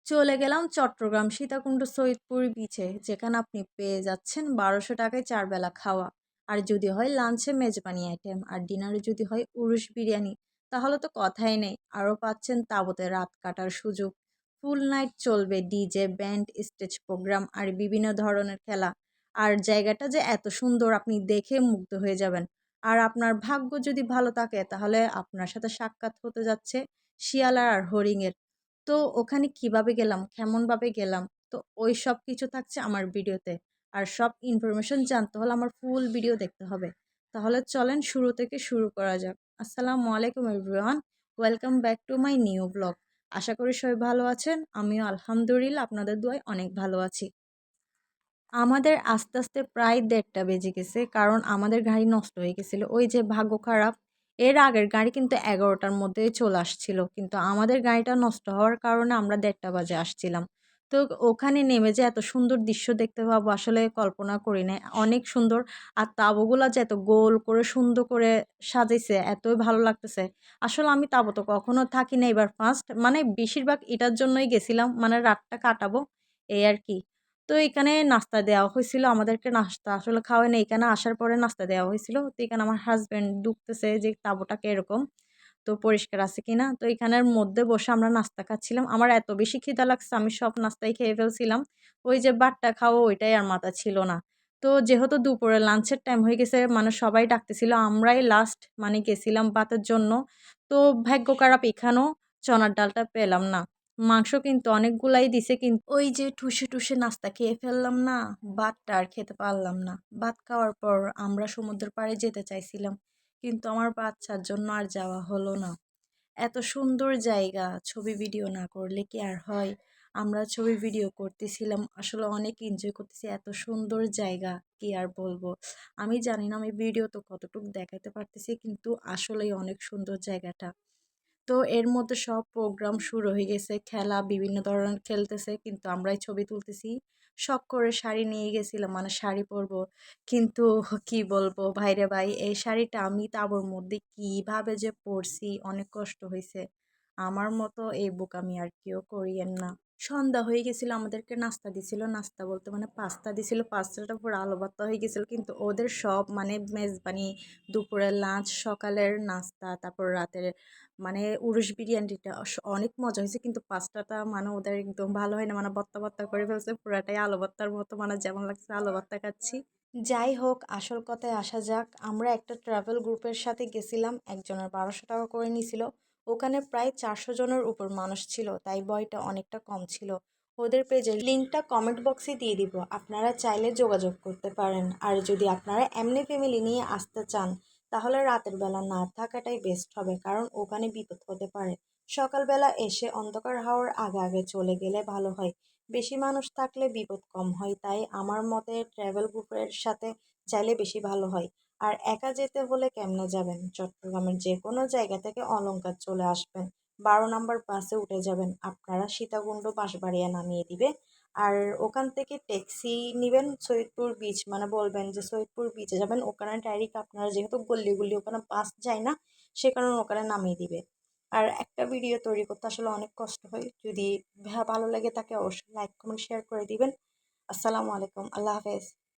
চলে গেলাম চট্টগ্রাম সীতাকুণ্ড সৈয়দপুর বিচে, যেখানে আপনি পেয়ে যাচ্ছেন ১২০০ টাকায় ৪ বেলা খাওয়া। আর যদি হয় লাঞ্চে মেজবানি আইটেম, আর ডিনারে যদি হয় উরুশ বিরিয়ানি, তাহলে তো কথাই নেই। আরও পাচ্ছেন তাঁবুতে রাত কাটার সুযোগ। ফুল নাইট চলবে ডিজে, ব্যান্ড, স্টেজ প্রোগ্রাম আর বিভিন্ন ধরনের খেলা। আর জায়গাটা যে এত সুন্দর, আপনি দেখে মুগ্ধ হয়ে যাবেন। আর আপনার ভাগ্য যদি ভালো থাকে, তাহলে আপনার সাথে সাক্ষাৎ হতে যাচ্ছে শিয়ালা আর হরিণের। তো ওখানে কিভাবে গেলাম, কেমনভাবে গেলাম, তো ওই সব কিছু থাকছে আমার ভিডিওতে। আর সব ইনফরমেশন জানতে হলে আমার ফুল ভিডিও দেখতে হবে। তাহলে চলেন শুরু থেকে শুরু করা যাক। আসসালামু আলাইকুম everyone, welcome back to my new blog. আশা করি সবাই ভালো আছেন, আমিও আলহামদুলিল্লাহ আপনাদের দোয়ায় অনেক ভালো আছি। আমাদের আস্তে, আস্তে প্রায় ১:৩০ বেজে গেছে। কারণ আমাদের গাড়ি নষ্ট হয়ে গেছিলো। ওই যে ভাগ্য খারাপ, এর আগের গাড়ি কিন্তু ১১টার মধ্যেই চলে আসছিল। কিন্তু আমাদের গাড়িটা নষ্ট হওয়ার কারণে আমরা ১:৩০ বাজে আসছিলাম। তো ওখানে নেমে যে এত সুন্দর দৃশ্য দেখতে পাবো আসলে কল্পনা করি নাই। অনেক সুন্দর। আর তাঁবুগুলা যে এত গোল করে সুন্দর করে সাজাইছে, এতই ভালো লাগতেছে। আসলে আমি তাঁবুতে কখনো থাকি না, এবার ফার্স্ট। মানে বেশিরভাগ এটার জন্যই গেছিলাম, মানে রাতটা কাটাবো, এই আরকি। তো এখানে নাস্তা দেওয়া হয়েছিল আমাদেরকে, নাস্তা আসলে খাওয়ায় না, এখানে আসার পরে নাস্তা দেওয়া হয়েছিল। তো এখানে আমার হাজব্যান্ড ঢুকতেছে যে তাঁবুটাকে এরকম তো পরিষ্কার আছে কিনা। তো এখানের মধ্যে বসে আমরা নাস্তা খাচ্ছিলাম। আমার এত বেশি খিদা লাগছে, আমি সব নাস্তাই খেয়ে ফেলছিলাম। ওই যে ভাতটা খাওয়া, ওইটাই আর মাথা ছিল না। তো যেহেতু দুপুরে লাঞ্চের টাইম হয়ে গেছে, মানে সবাই ডাকতেছিল, আমরাই লাস্ট মানে গেছিলাম ভাতের জন্য। তো ভাগ্য খারাপ, এখানেও চনার ডালটা পেলাম না। মাংস কিন্তু অনেকগুলাই দিছে, কিন্তু ওই যে ঠুসে ঠুসে নাস্তা খেয়ে ফেললাম না, ভাতটা আর খেতে পারলাম না। ভাত খাওয়ার পর আমরা সমুদ্রের পাড়ে যেতে চাইছিলাম, কিন্তু আমার বাচ্চার জন্য আর যাওয়া হলো না। এত সুন্দর জায়গা, ছবি ভিডিও না করলে কি আর হয়। আমরা ছবি ভিডিও করতেছিলাম, আসলে অনেক এনজয় করতেছি। এত সুন্দর জায়গা, কি আর বলবো। আমি জানি না আমি ভিডিও তো কতটুকু দেখাতে পারতেছি, কিন্তু আসলেই অনেক সুন্দর জায়গাটা। তো এর মধ্যে সব প্রোগ্রাম শুরু হয়ে গেছে, খেলা বিভিন্ন ধরনের খেলতেছে, কিন্তু আমরাই ছবি তুলতেছি। শখ করে শাড়ি নিয়ে গেছিলাম, মানে শাড়ি পরবো। কিন্তু কি বলবো ভাইরে ভাই, এই শাড়িটা আমি তাঁবুর মধ্যে কিভাবে যে পরছি, অনেক কষ্ট হয়েছে। আমার মতো এই বোকামি আর কেউ করিয়েন না। সন্ধ্যা হয়ে গেছিল, আমাদেরকে নাস্তা দিছিল, নাস্তা বলতে মানে পাস্তা দিছিল। পাস্তাটা পুরো আলু ভর্তা হয়ে গেছিল, কিন্তু ওদের সব মানে মেজবানি, দুপুরের লাঞ্চ, সকালের নাস্তা, তারপর রাতের মানে উরুশ বিরিয়ানিটা অনেক মজা হয়েছে। কিন্তু পাস্তাটা মানে ওদের একদম ভালো হয় না, মানে ভর্তা ভর্তা করে ফেলছে, পুরাটাই আলু ভর্তার মতো, মানে যেমন লাগছে আলু ভর্তা খাচ্ছি। যাই হোক, আসল কথায় আসা যাক। আমরা একটা ট্রাভেল গ্রুপের সাথে গেছিলাম, একজনের ১২০০ টাকা করে নিছিল। ওখানে প্রায় ৪০০ জনের উপর মানুষ ছিল, তাই বয়টা অনেকটা কম ছিল। ওদের পেজের লিঙ্কটা কমেন্ট বক্সে দিয়ে দিব, আপনারা চাইলে যোগাযোগ করতে পারেন। আর যদি আপনারা এমনি ফ্যামিলি নিয়ে আসতে চান, তাহলে রাতের বেলা না থাকাটাই বেস্ট হবে, কারণ ওখানে বিপদ হতে পারে। সকালবেলা এসে অন্ধকার হওয়ার আগে আগে চলে গেলে ভালো হয়। বেশি মানুষ থাকলে বিপদ কম হয়, তাই আমার মতে ট্রাভেল গ্রুপের সাথে চাইলে বেশি ভালো হয়। আর একা যেতে হলে কেমনে যাবেন? চট্টগ্রামের যে কোনো জায়গা থেকে অলংকার চলে আসবেন, ১২ নম্বর বাসে উঠে যাবেন, আপনারা সীতাকুণ্ড বাঁশবাড়িয়া নামিয়ে দিবে। আর ওখান থেকে ট্যাক্সি নেবেন সৈয়দপুর বিচ, মানে বলবেন যে সৈয়দপুর বিচে যাবেন, ওখানে ডাইরেক্ট আপনারা, যেহেতু গল্লি গুল্লি ওখানে বাস যায় না, সে কারণে ওখানে নামিয়ে দিবে। আর একটা ভিডিও তৈরি করতে আসলে অনেক কষ্ট হয়। যদি ভালো লাগে তাকে অবশ্যই লাইক কমেন্ট শেয়ার করে দিবেন। আসসালামু আলাইকুম, আল্লাহ হাফেজ।